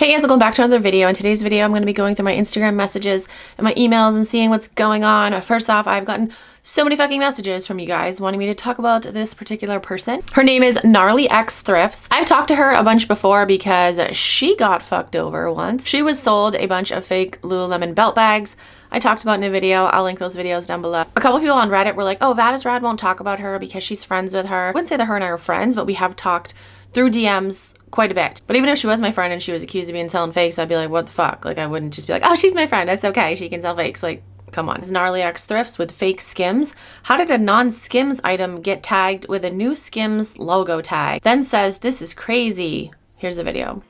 Hey guys, welcome back to another video. In today's video, I'm going to be going through my Instagram messages and my emails and seeing what's going on. First off, I've gotten so many fucking messages from you guys wanting me to talk about this particular person. Her name is Gnarly X Thrifts. I've talked to her a bunch before because she got fucked over once. She was sold a bunch of fake Lululemon belt bags. I talked about in a video. I'll link those videos down below. A couple people on Reddit were like, oh, That Is Rad won't talk about her because she's friends with her. I wouldn't say that her and I are friends, but we have talked through DMs quite a bit. But even if she was my friend and she was accused of being selling fakes, I'd be like, what the fuck? Like, I wouldn't just be like, oh, she's my friend, that's okay, she can sell fakes. Like, come on. This is Gnarly X Thrifts with fake Skims. How did a non-Skims item get tagged with a new Skims logo tag? Then says, this is crazy. Here's the video.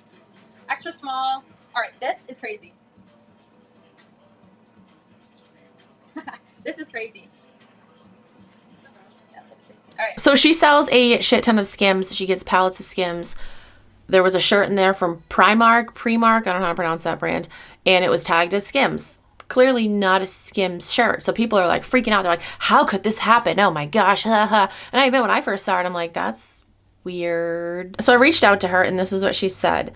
Extra small. All right, this is crazy. This is crazy. Yeah, that's crazy. All right. So she sells a shit ton of Skims. She gets pallets of Skims. There was a shirt in there from Primark, I don't know how to pronounce that brand, and it was tagged as Skims. Clearly not a Skims shirt. So people are like freaking out. They're like, how could this happen? Oh my gosh. And I admit, when I first saw it, I'm like, that's weird. So I reached out to her and this is what she said.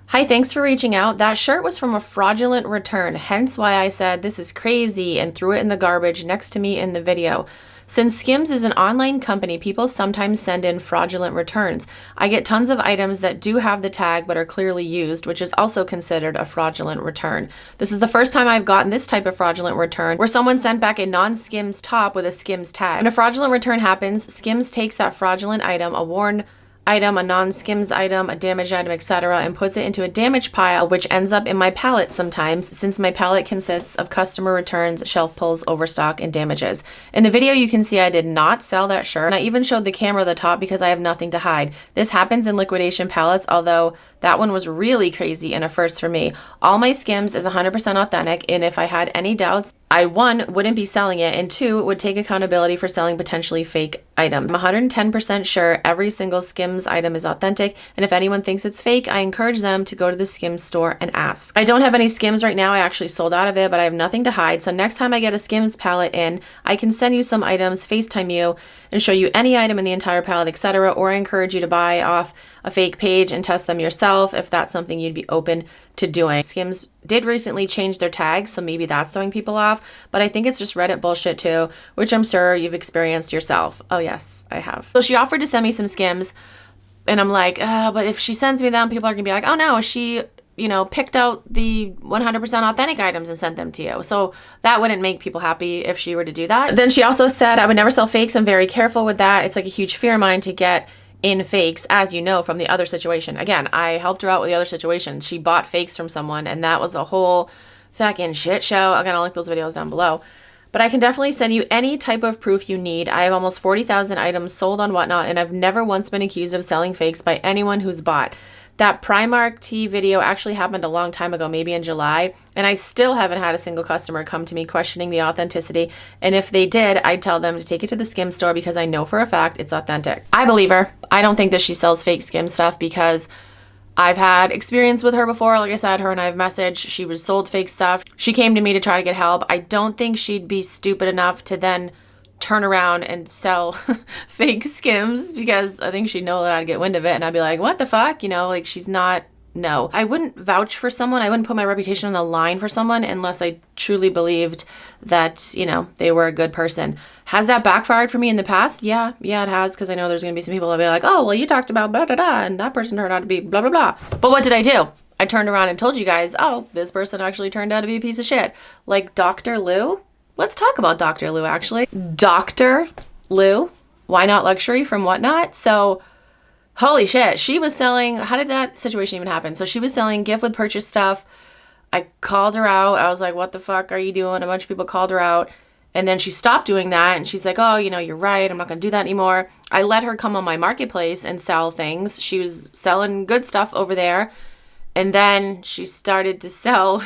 Hi, thanks for reaching out. That shirt was from a fraudulent return, hence why I said this is crazy and threw it in the garbage next to me in the video. Since Skims is an online company, people sometimes send in fraudulent returns. I get tons of items that do have the tag but are clearly used, which is also considered a fraudulent return. This is the first time I've gotten this type of fraudulent return where someone sent back a non-Skims top with a Skims tag. When a fraudulent return happens, Skims takes that fraudulent item, a worn item, a non-Skims item, a damaged item, etc., and puts it into a damage pile, which ends up in my pallet sometimes, since my pallet consists of customer returns, shelf pulls, overstock, and damages. In the video, you can see I did not sell that shirt, and I even showed the camera the top because I have nothing to hide. This happens in liquidation pallets, although that one was really crazy and a first for me. All my Skims is 100% authentic, and if I had any doubts, I, 1, wouldn't be selling it, and 2, would take accountability for selling potentially fake items. I'm 110% sure every single Skims item is authentic, and if anyone thinks it's fake, I encourage them to go to the Skims store and ask. I don't have any Skims right now. I actually sold out of it, but I have nothing to hide, so next time I get a Skims pallet in, I can send you some items, FaceTime you, and show you any item in the entire pallet, etc., or I encourage you to buy off a fake page and test them yourself if that's something you'd be open to doing. Skims did recently change their tags, so maybe that's throwing people off, but I think it's just Reddit bullshit too, which I'm sure you've experienced yourself. Oh yes, I have. So she offered to send me some Skims, and I'm like, but if she sends me them, people are gonna be like, oh no, she, picked out the 100% authentic items and sent them to you. So that wouldn't make people happy if she were to do that. Then she also said, I would never sell fakes. I'm very careful with that. It's like a huge fear of mine to get in fakes, as you know from the other situation. Again, I helped her out with the other situation. She bought fakes from someone, and that was a whole fucking shit show. I'm gonna link those videos down below. But I can definitely send you any type of proof you need. I have almost 40,000 items sold on Whatnot, and I've never once been accused of selling fakes by anyone who's bought. That Primark tee video actually happened a long time ago, maybe in July, and I still haven't had a single customer come to me questioning the authenticity, and if they did, I'd tell them to take it to the Skims store because I know for a fact it's authentic. I believe her. I don't think that she sells fake Skims stuff because I've had experience with her before. Like I said, her and I have messaged. She was sold fake stuff. She came to me to try to get help. I don't think she'd be stupid enough to then turn around and sell fake Skims because I think she'd know that I'd get wind of it and I'd be like, what the fuck? Like she's not, no. I wouldn't vouch for someone. I wouldn't put my reputation on the line for someone unless I truly believed that, they were a good person. Has that backfired for me in the past? Yeah, it has, because I know there's going to be some people that'll be like, oh, well, you talked about blah, blah, blah, and that person turned out to be blah, blah, blah. But what did I do? I turned around and told you guys, oh, this person actually turned out to be a piece of shit. Like Dr. Lou. Let's talk about Dr. Lou, actually. Dr. Lou, Why Not Luxury from Whatnot. So, holy shit, she was selling, how did that situation even happen? So she was selling gift with purchase stuff. I called her out. I was like, what the fuck are you doing? A bunch of people called her out. And then she stopped doing that. And she's like, oh, you're right. I'm not going to do that anymore. I let her come on my marketplace and sell things. She was selling good stuff over there. And then she started to sell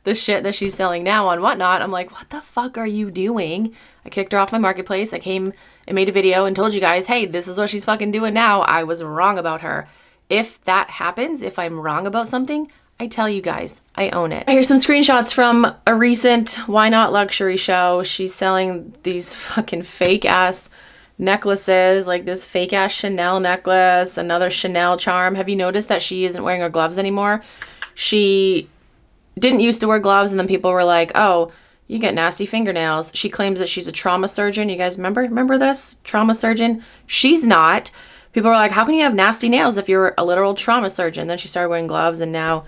the shit that she's selling now on Whatnot. I'm like, what the fuck are you doing? I kicked her off my marketplace. I came and made a video and told you guys, hey, this is what she's fucking doing now. I was wrong about her. If that happens, if I'm wrong about something, I tell you guys, I own it. Here's some screenshots from a recent Why Not Luxury show. She's selling these fucking fake ass necklaces, like this fake ass Chanel necklace, another Chanel charm. Have you noticed that she isn't wearing her gloves anymore? She didn't used to wear gloves, and then people were like, oh, you get nasty fingernails. She claims that she's a trauma surgeon. You guys remember this? Trauma surgeon? She's not. People were like, how can you have nasty nails if you're a literal trauma surgeon? Then she started wearing gloves, and now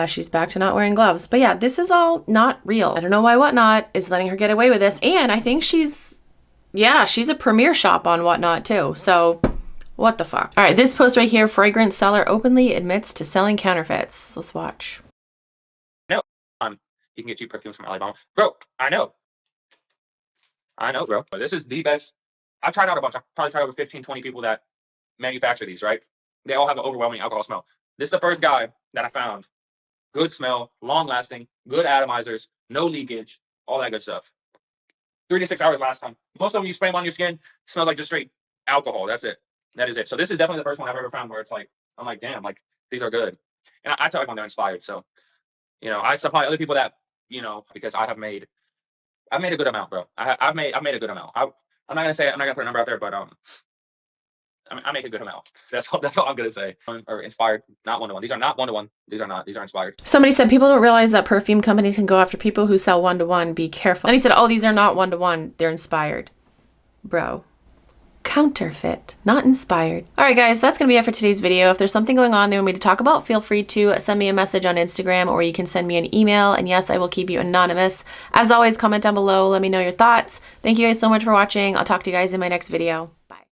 she's back to not wearing gloves. But yeah, this is all not real. I don't know why Whatnot is letting her get away with this. And I think she's a premier shop on Whatnot too. So what the fuck? All right, this post right here, fragrance seller openly admits to selling counterfeits. Let's watch. No, you can get cheap perfumes from Alabama. Bro, I know, bro. This is the best. I've tried out a bunch. I've probably tried over 15, 20 people that manufacture these, right? They all have an overwhelming alcohol smell. This is the first guy that I found. Good smell, long lasting, good atomizers, no leakage, all that good stuff. 3 to 6 hours last time. Most of them you spray them on your skin, it smells like just straight alcohol. That's it. That is it. So this is definitely the first one I've ever found where it's like, I'm like, damn, like these are good. And I tell everyone they're inspired. So, you know, I supply other people that, you know, because I've made a good amount, bro. I've made a good amount. I'm not gonna say it, I'm not gonna put a number out there, but I make a good amount. That's all I'm gonna say. Or inspired, not one-to-one. These are not one-to-one. These are inspired. Somebody said people don't realize that perfume companies can go after people who sell one-to-one. Be careful. And he said, oh, these are not one-to-one. They're inspired. Bro. Counterfeit, not inspired. All right, guys, that's gonna be it for today's video. If there's something going on that you want me to talk about, feel free to send me a message on Instagram, or you can send me an email. And yes, I will keep you anonymous. As always, comment down below. Let me know your thoughts. Thank you guys so much for watching. I'll talk to you guys in my next video.